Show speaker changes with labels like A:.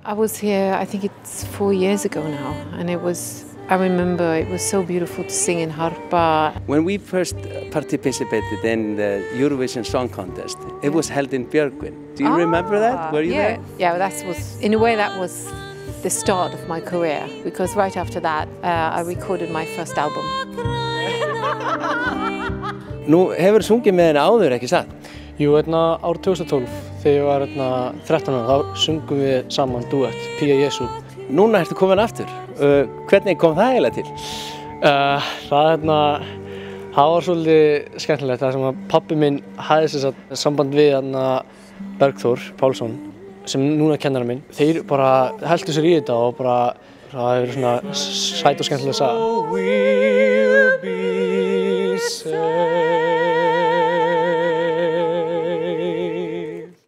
A: I was here, I think it's 4 years ago now, and I remember it was so beautiful to sing in Harpa.
B: When we first participated in the Eurovision Song Contest, it was held in Björgvin. Do you remember that? Were you there?
A: Yeah, in a way that was the start of my career, because right after that I recorded my first album.
B: Nú hefur sungið með henni áður, ekki satt?
C: Jú, ár 2012, þegar ég var 13 ára, þá sungum við saman duett, Pía Jesú.
B: Núna ertu komin aftur. Hvernig kom það eiginlega til?
C: Það var svolítið skemmtilegt, það sem að pabbi minn hafði samband við Bergþór Pálsson, sem núna er kennari minn. Þeir bara helltu sér í þetta og bara, það hefur verið svona sæt og skemmtileg saga.